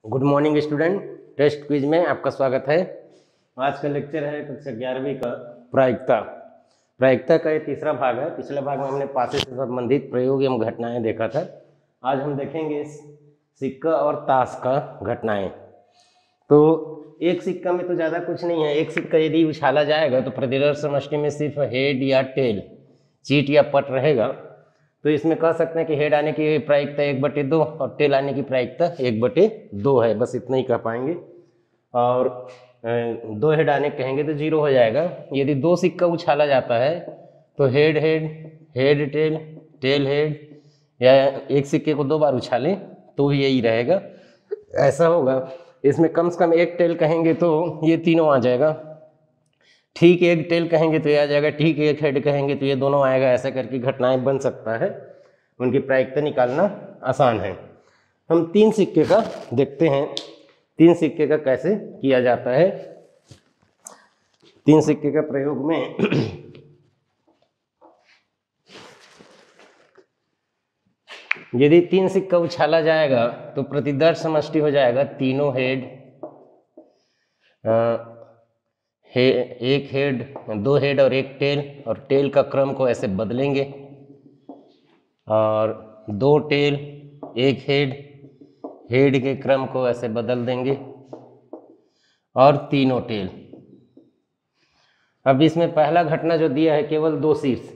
Good morning student. Test quiz में आपका स्वागत है। आज का लेक्चर है कक्षा 11वीं का प्रायिकता। प्रायिकता का ये तीसरा भाग है। पिछले भाग में हमने पासे से संबंधित प्रयोग एवं घटनाएं देखा था। आज हम देखेंगे सिक्का और ताश का घटनाएं। तो एक सिक्का में तो ज़्यादा कुछ नहीं है। एक सिक्का यदि उछाला जाएगा तो प्रतिदर्श समष्टि में सिर्फ हेड या टेल, चीट या पट रहेगा। तो इसमें कह सकते हैं कि हेड आने की प्रायिकता 1/2 और टेल आने की प्रायिकता 1/2 है। बस इतना ही कह पाएंगे। और 2 हेड आने कहेंगे तो 0 हो जाएगा। यदि 2 सिक्का उछाला जाता है तो head head, head tail, tail head, या एक सिक्के को 2 बार उछालें तो यही रहेगा। ऐसा होगा। इसमें कम से कम एक टेल कहेंगे तो ये तीनों आ जाएगा। ठीक एक टेल कहेंगे तो ये आ जाएगा। ठीक एक हेड कहेंगे तो ये दोनों आएगा। ऐसा करके घटनाएं बन सकता है। उनकी प्रायिकता निकालना आसान है। हम 3 सिक्के का देखते हैं। 3 सिक्के का कैसे किया जाता है। 3 सिक्के का प्रयोग में यदि 3 सिक्का उछाला जाएगा तो प्रतिदर्श समष्टि हो जाएगा तीनों हेड, एक हेड, 2 हेड और एक टेल। और टेल का क्रम को ऐसे बदलेंगे और 2 टेल, एक हेड, हेड के क्रम को ऐसे बदल देंगे और तीनों टेल। अब इसमें पहला घटना जो दिया है केवल 2 शीर्ष,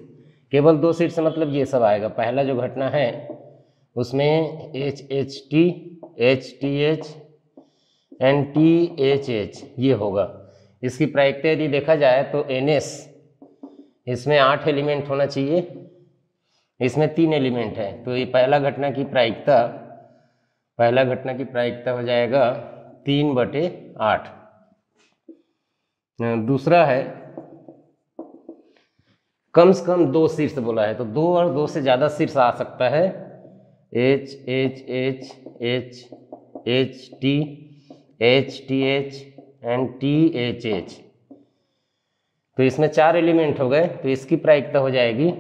केवल 2 शीर्ष मतलब ये सब आएगा। पहला जो घटना है उसमें H H T, H T H and T H H ये होगा। इसकी प्रायिकता यदि देखा जाए तो NS, इसमें 8 एलिमेंट होना चाहिए, इसमें 3 एलिमेंट है। तो ये पहला घटना की प्रायिकता हो जाएगा 3/8। दूसरा है कम से कम 2 शीर्ष बोला है, तो 2 और 2 से ज़्यादा शीर्ष आ सकता है। H H H H H T H T H and T H H. तो इसमें 4 एलिमेंट हो गए। तो इसकी प्रायिकता हो जाएगी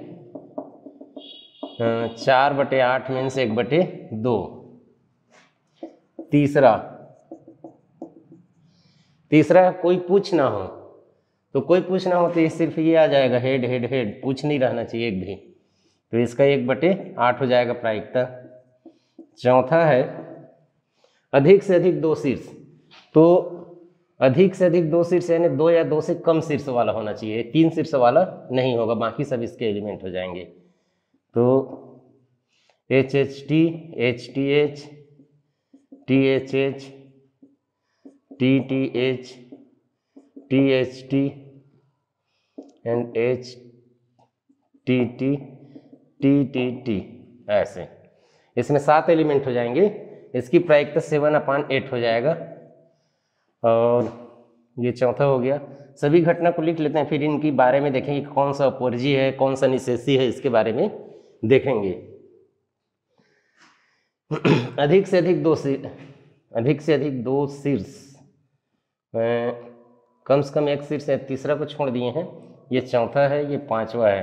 4/8 मीन्स 1/2। तीसरा कोई पूछ ना हो, तो ये सिर्फ ये आ जाएगा हेड हेड हेड, पूछ नहीं रहना चाहिए एक भी। तो इसका 1/8 हो जाएगा प्रायिकता। चौथा है अधिक से अधिक 2 शीर्ष। तो अधिक से अधिक 2 शीर्ष यानी 2 या 2 से कम शीर्ष वाला होना चाहिए। 3 शीर्ष वाला नहीं होगा, बाकी सब इसके एलिमेंट हो जाएंगे। तो H H T, H T H, T H H, T T H, T H T and H T T, T T T, ऐसे इसमें 7 एलिमेंट हो जाएंगे। इसकी प्रायिकता 7/8 हो जाएगा। और ये चौथा हो गया। सभी घटना को लिख लेते हैं, फिर इनकी बारे में देखेंगे कौन सा अपवर्जी है, कौन सा निषेधी है, इसके बारे में देखेंगे। अधिक से अधिक 2 शीर्ष, कम से कम एक शीर्ष है। तीसरा को छोड़ दिए हैं। ये चौथा है, ये 5वां है।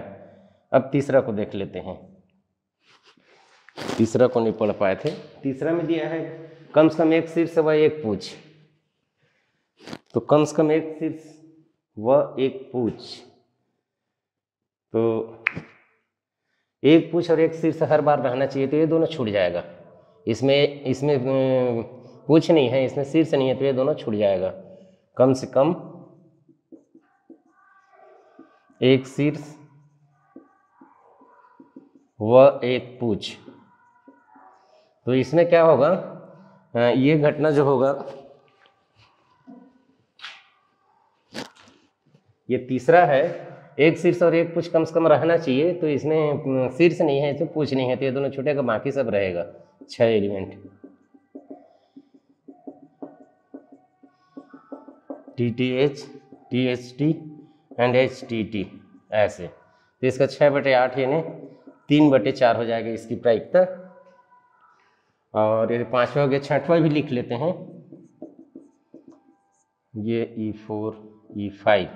अब तीसरा को देख लेते हैं। तीसरा को नहीं पढ़ पाए थे। तीसरा में दिया है कम से कम एक शीर्ष व एक पूछ। तो कम से कम एक शीर्ष व एक पूछ, तो एक पूछ और एक शीर्ष हर बार रहना चाहिए। तो ये दोनों छूट जाएगा। इसमें पूछ नहीं है, इसमें शीर्ष नहीं है, तो ये दोनों छूट जाएगा। कम से कम एक शीर्ष व एक पूछ। तो इसमें क्या होगा, ये घटना जो होगा, ये तीसरा है, एक शीर्ष और एक पूछ कम से कम रहना चाहिए। तो इसमें शीर्ष नहीं है, इसमें पूछ नहीं है, तो ये दोनों छूटेगा, बाकी सब रहेगा। 6 element, T T H, T H T and H T T, ऐसे। तो इसका 6/8 यानी 3/4 हो जाएगा इसकी प्रायिकता। और ये 5वां हो गया। 6वां भी लिख लेते हैं। ये E4, E5।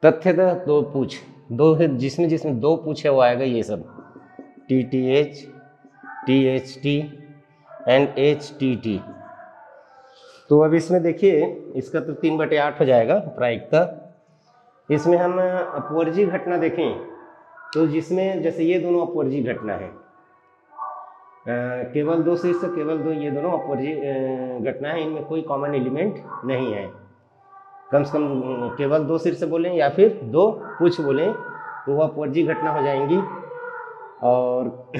तथ्यतः 2 पूछ, 2 है, जिसमें 2 पूछ है वो आएगा ये सब। T T H, T H T and H T T, तो अब इसमें देखिए, इसका तो 3/8 हो जाएगा प्रायिकता। इसमें हम अपवर्जी घटना देखें तो जिसमें जैसे ये दोनों अपवर्जी घटना है, केवल 2 शीर्ष, केवल 2, ये दोनों अपवर्जी घटना है, इनमें कोई कॉमन एलिमेंट नहीं है। कम से कम केवल 2 शीर्ष बोलें या फिर 2 पुच्छ बोलें तो वह अपवर्जी घटना हो जाएंगी। और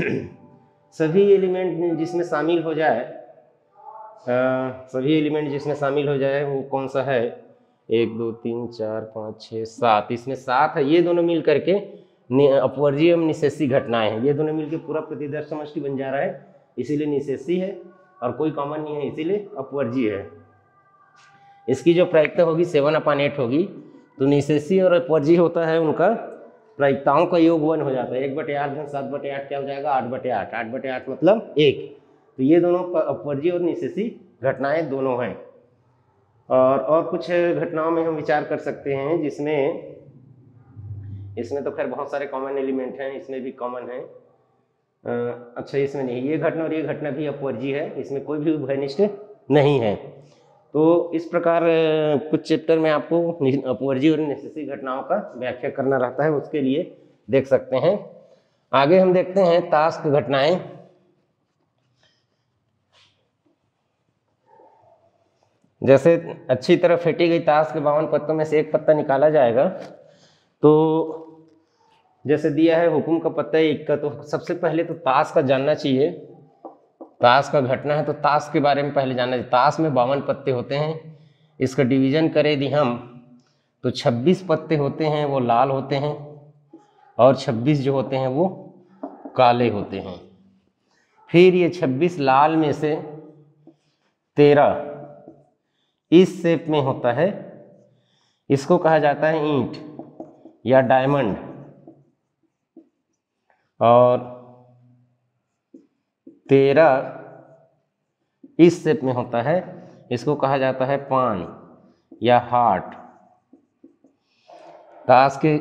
सभी एलिमेंट जिसमें शामिल हो जाए, सभी एलिमेंट जिसमें शामिल हो जाए वो कौन सा है, 1 2 3 4 5 6 7, इसमें 7 है। ये दोनों मिल करके अपवर्जी एवं निषेशी घटनाएं हैं, ये दोनों मिलकर पूरा प्रतिदर्श समष्टि बन जा रहा है, इसीलिए निषेशी है, और कोई कॉमन नहीं है इसीलिए अपवर्जी है। इसकी जो प्रायिकता होगी 7/8 होगी। तो निषेशी और अपवर्जी होता है उनका प्रायिकताओं का योग 1 हो जाता है। 1/8 - 7/8 क्या हो जाएगा, 8/8। 8/8 मतलब 1। तो ये दोनों अपवर्जी और निषेशी घटनाएं दोनों हैं। और कुछ घटनाओं में हम विचार कर सकते हैं जिसमें, इसमें तो खैर बहुत सारे कॉमन एलिमेंट हैं, इसमें भी कॉमन है। अच्छा, इसमें नहीं, ये घटना और ये घटना भी अपवर्जी है, इसमें कोई भी उभयनिष्ठ नहीं है। तो इस प्रकार कुछ चैप्टर में आपको अपवर्जी और निषेशी घटनाओं का व्याख्या करना रहता है, उसके लिए देख सकते हैं। आगे हम देखते हैं तास्क घटनाएं। जैसे अच्छी तरह फेंटी गई ताश के 52 पत्तों में से एक पत्ता निकाला जाएगा। तो जैसे दिया है हुकुम का पत्ता है 1 का, तो सबसे पहले तो ताश का जानना चाहिए। ताश का घटना है तो ताश के बारे में पहले जानना चाहिए। ताश में 52 पत्ते होते हैं, इसका डिवीजन करें यदि हम तो 26 पत्ते होते हैं वो लाल होते हैं, और 26 जो होते हैं वो काले होते हैं। फिर ये 26 लाल में से 13 इस शेप में होता है, इसको कहा जाता है ईंट या डायमंड। और 13 इस शेप में होता है, इसको कहा जाता है पान या हार्ट। ताश के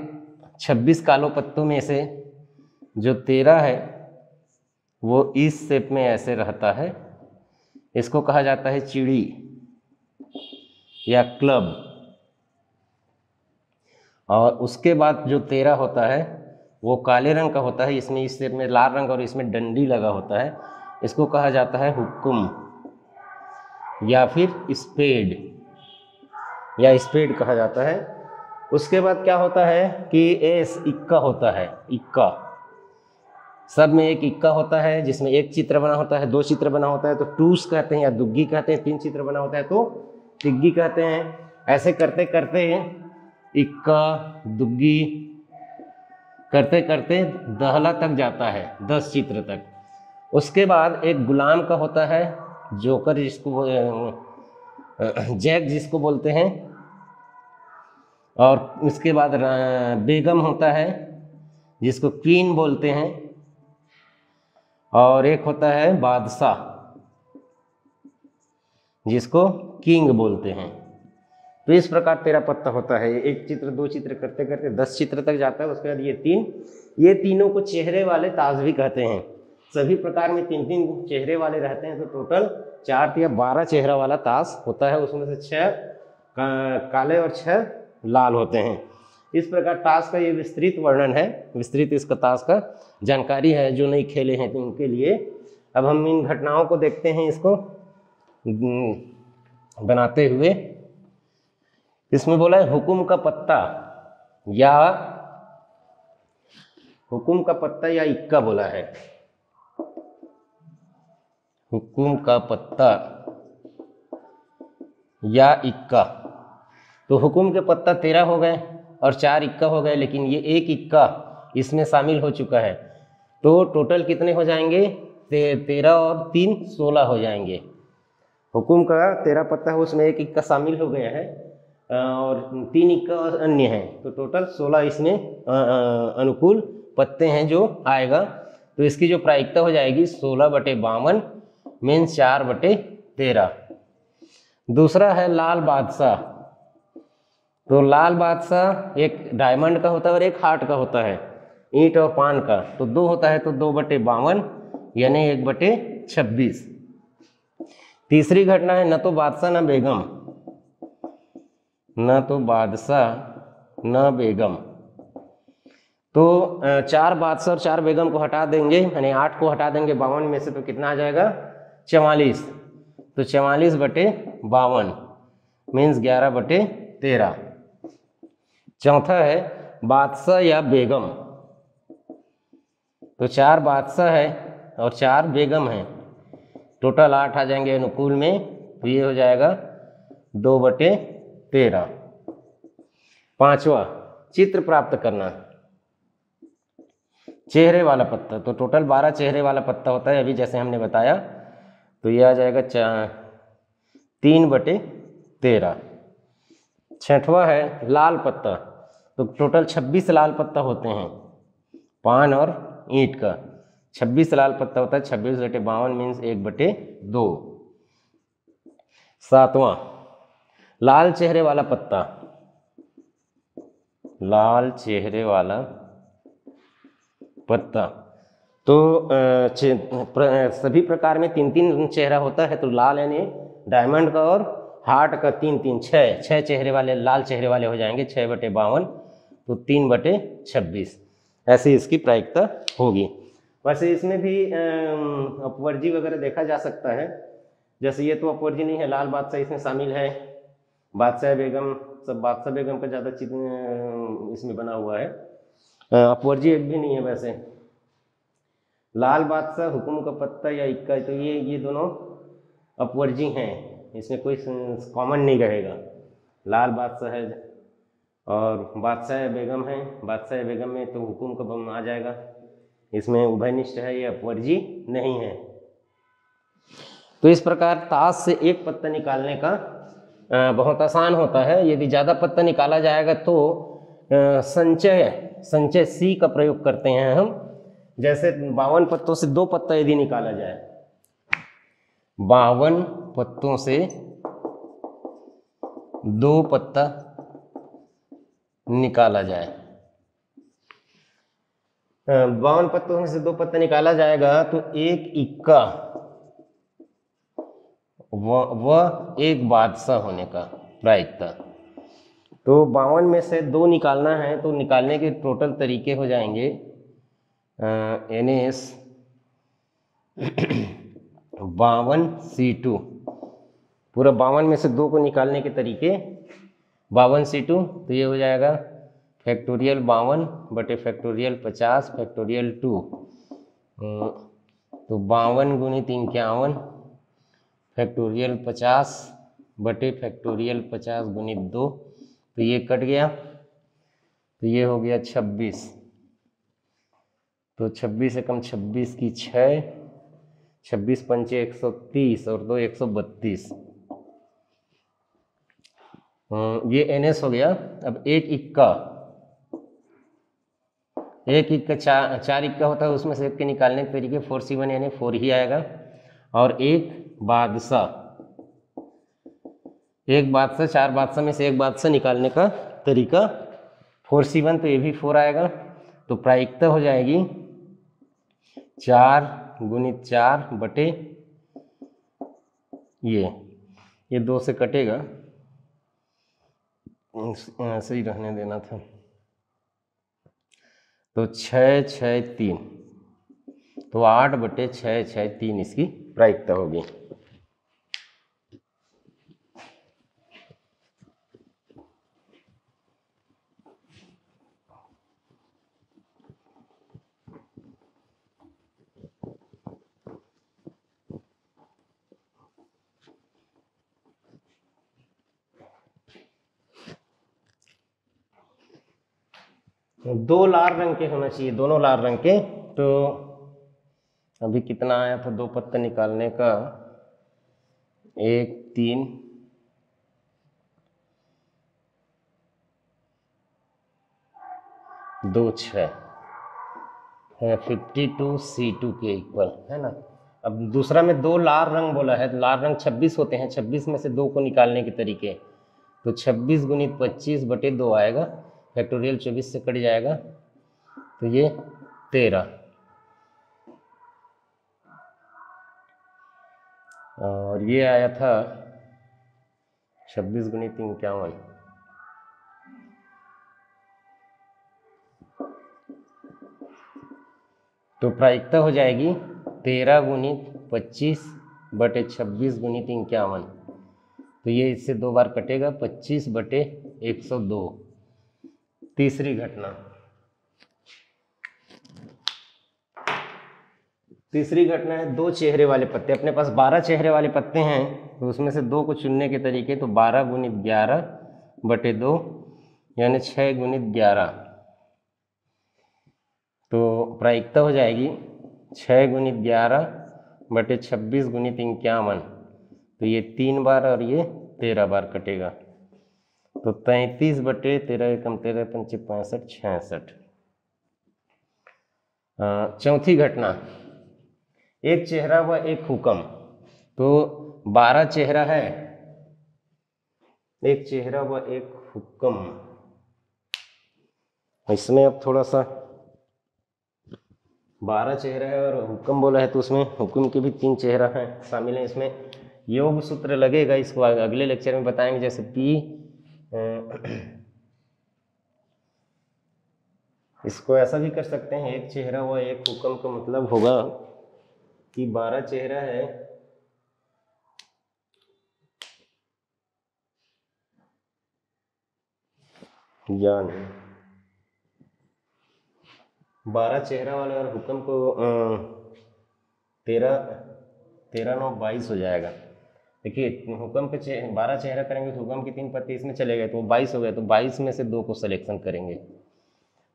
26 कालों पत्तों में से जो 13 है वो इस शेप में ऐसे रहता है, इसको कहा जाता है चिड़ी या क्लब। और उसके बाद जो 13 होता है वो काले रंग का होता है, इसमें इस शेप में लाल रंग और इसमें डंडी लगा होता है, इसको कहा जाता है हुक्म या फिर स्पेड या स्पेड कहा जाता है। उसके बाद क्या होता है कि इक्का होता है। इक्का, सब में एक इक्का होता है जिसमें एक चित्र बना होता है, 2 चित्र बना होता है तो टूस कहते हैं या दुग्गी कहते हैं, 3 चित्र बना होता है तो तिग्गी कहते हैं। ऐसे करते करते इक्का दुग्गी करते करते दहला तक जाता है, 10 चित्र तक। उसके बाद एक गुलाम का होता है, जोकर जिसको जैक जिसको बोलते हैं। और उसके बाद बेगम होता है जिसको क्वीन बोलते हैं। और एक होता है बादशाह जिसको किंग बोलते हैं। तो इस प्रकार 13 पत्ता होता है। 1 चित्र 2 चित्र करते करते 10 चित्र तक जाता है। उसके बाद ये तीनों को चेहरे वाले ताश भी कहते हैं। सभी प्रकार में 3-3 चेहरे वाले रहते हैं, तो टोटल 4 या 12 चेहरा वाला ताश होता है। उसमें से 6 काले और 6 लाल होते हैं। इस प्रकार ताश का ये विस्तृत वर्णन है, विस्तृत इसका ताश का जानकारी है। जो नहीं खेले हैं तो उनके लिए। अब हम इन घटनाओं को देखते हैं, इसको बनाते हुए। इसमें बोला है हुकुम का पत्ता या इक्का बोला है। हुकुम का पत्ता या इक्का। तो हुकुम के पत्ता 13 हो गए और 4 इक्का हो गए, लेकिन ये 1 इक्का इसमें शामिल हो चुका है। तो टोटल कितने हो जाएंगे? 13 और 3 16 हो जाएंगे। हुकुम का 13 पत्ता है, उसमें 1 इक्का शामिल हो गया है और 3 इक्का अन्य हैं, तो टोटल 16 इसमें अनुकूल पत्ते हैं जो आएगा। तो इसकी जो प्रायिकता हो जाएगी 16/52 मीन्स 4/13। दूसरा है लाल बादशाह। तो लाल बादशाह एक डायमंड का होता है और एक हार्ट का होता है, ईंट और पान का। तो 2 होता है तो 2/52 यानी 1/26। तीसरी घटना है न तो बादशाह न बेगम, न तो बादशाह न बेगम। तो 4 बादशाह और 4 बेगम को हटा देंगे, यानी 8 को हटा देंगे 52 में से, तो कितना आ जाएगा 44। तो 44/52 मीन्स 11/13। चौथा है बादशाह या बेगम। तो 4 बादशाह है और 4 बेगम है, टोटल 8 आ जाएंगे अनुकूल में, तो ये हो जाएगा 2/13। पांचवा चित्र प्राप्त करना, चेहरे वाला पत्ता। तो टोटल 12 चेहरे वाला पत्ता होता है अभी जैसे हमने बताया, तो ये आ जाएगा 3/13। छठवा है लाल पत्ता। तो टोटल 26 लाल पत्ता होते हैं, पान और ईंट का 26 लाल पत्ता होता है, 26/52 मीन्स 1/2। सातवां लाल चेहरे वाला पत्ता, लाल चेहरे वाला पत्ता। तो सभी प्रकार में 3-3 चेहरा होता है, तो लाल यानी डायमंड का और हार्ट का 3-3 6 चेहरे वाले लाल चेहरे वाले हो जाएंगे, 6/52 तो 3/26 ऐसी इसकी प्रायिकता होगी। वैसे इसमें भी अपवर्जी वगैरह देखा जा सकता है, जैसे ये तो अपवर्जी नहीं है, लाल बादशाह इसमें शामिल है, बादशाह बेगम, सब बादशाह बेगम का ज़्यादा चित्र इसमें बना हुआ है, अपवर्जी एक भी नहीं है। वैसे लाल बादशाह, हुकुम का पत्ता या इक्का, तो ये दोनों अपवर्जी हैं, इसमें कोई कॉमन नहीं रहेगा। लाल बादशाह है और बादशाह बेगम है, बादशाह बेगम में तो हुकुम का बम आ जाएगा, इसमें उभयनिष्ठ है, ये अपवर्जी नहीं है। तो इस प्रकार ताश से एक पत्ता निकालने का बहुत आसान होता है। यदि ज़्यादा पत्ता निकाला जाएगा तो संचय सी का प्रयोग करते हैं हम, जैसे 52 पत्तों से 2 पत्ता यदि निकाला जाए, 52 पत्तों से 2 पत्ता निकाला जाए, 52 पत्तों में से 2 पत्ता निकाला जाएगा, तो एक इक्का वह एक बादशाह होने का प्रायिकता। तो 52 में से 2 निकालना है, तो निकालने के टोटल तरीके हो जाएंगे NS 52C2, पूरा 52 में से 2 को निकालने के तरीके 52C2, तो ये हो जाएगा फैक्टोरियल 52/50 फैक्टोरियल 2, तो 52 × 51 फैक्टोरियल 50/50 × 2, तो ये कट गया, तो ये हो गया 26, तो 26 से कम 26 की 6, 26 पंचे 130 और 2 132, ये NS हो गया। अब एक इक्का 4 इक्का होता है, उसमें से एक के निकालने के तरीके 4C1 यानी 4 ही आएगा। और एक बादशाह 4 बादशाह में से एक बादशाह निकालने का तरीका 4C1, तो ये भी 4 आएगा। तो प्रायिकता हो जाएगी 4 × 4 बटे ये 2 से कटेगा, ऐसे ही रहने देना था, तो 6 6 3, तो 8/6 6 3 इसकी प्रायिकता होगी। दो लाल रंग के होना चाहिए, दोनों लाल रंग के। तो अभी कितना आया था 2 पत्ते निकालने का, 1 3 2 6 है, 52C2 के इक्वल है ना। अब दूसरा में 2 लाल रंग बोला है, लाल रंग 26 होते हैं, 26 में से 2 को निकालने के तरीके, तो 26 × 25/2 आएगा, फैक्टोरियल 24 से कट जाएगा, तो ये 13। और ये आया था 26 गुणित 51। तो प्रायिकता हो जाएगी 13 गुणित 25 बटे 26 गुणित 51। तो ये इससे 2 बार कटेगा, 25 बटे 102। तीसरी घटना, तीसरी घटना है 2 चेहरे वाले पत्ते। अपने पास 12 चेहरे वाले पत्ते हैं, तो उसमें से 2 को चुनने के तरीके, तो 12 गुणित 11 बटे 2 यानी 6 गुणित 11। तो प्रायिकता हो जाएगी 6 गुणित 11 बटे 26 गुणित 51। तो ये 3 बार और ये 13 बार कटेगा। तो 33 बटे 13 एकम 13 पंचे 65 66। चौथी घटना, एक चेहरा व एक हुक्म। तो 12 चेहरा है, एक चेहरा व एक हुक्म। इसमें अब थोड़ा सा 12 चेहरा है और हुक्म बोला है, तो उसमें हुक्म के भी 3 चेहरा हैं शामिल हैं। इसमें योग सूत्र लगेगा, इसको अगले लेक्चर में बताएंगे। जैसे पी, इसको ऐसा भी कर सकते हैं, एक चेहरा व एक हुक्म का मतलब होगा कि 12 चेहरा है यानी 12 चेहरा वाले और हुक्म को 13 9 22 हो जाएगा। देखिए हुक्म पे 12 चेहरा करेंगे तो हुक्म की 3 पत्ती इसमें चले गए, तो 22 हो गए। तो 22 में से 2 को सिलेक्शन करेंगे,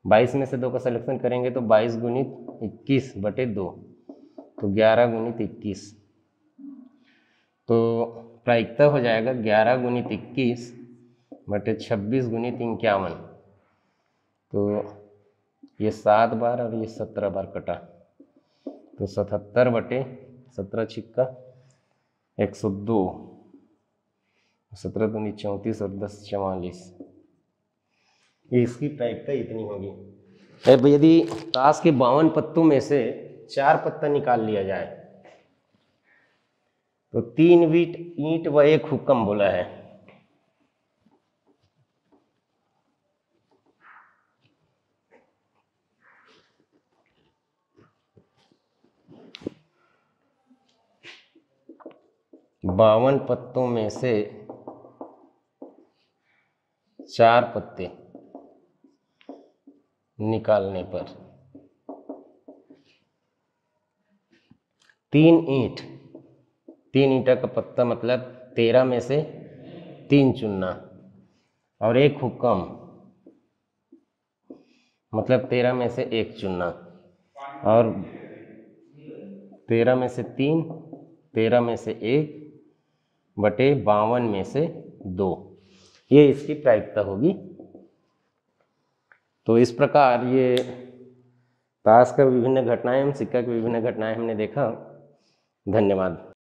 22 में से 2 का सिलेक्शन करेंगे तो 22 गुणित 21 बटे 2, तो 11 गुणित 21। तो प्रायिकता हो जाएगा 11 गुणित 21 बटे 26 गुणित 51। तो ये 7 बार और ये 17 बार कटा, तो 77 बटे 17 छिक्का 102, 17 दूनी 34 और 10 44। ये इसकी प्रायिकता इतनी होगी। अब यदि ताश के 52 पत्तों में से 4 पत्ता निकाल लिया जाए, तो 3 ईंट व 1 हुक्म बोला है। बावन पत्तों में से 4 पत्ते निकालने पर 3 ईंटा का पत्ता मतलब 13 में से 3 चुनना, और 1 हुक्म मतलब 13 में से 1 चुनना, और 13 में से 3, 13 में से 1 बटे 52 में से 2। ये इसकी प्रायिकता होगी। तो इस प्रकार ये ताश का विभिन्न घटनाएं एवं सिक्का की विभिन्न घटनाएं हमने देखा। धन्यवाद।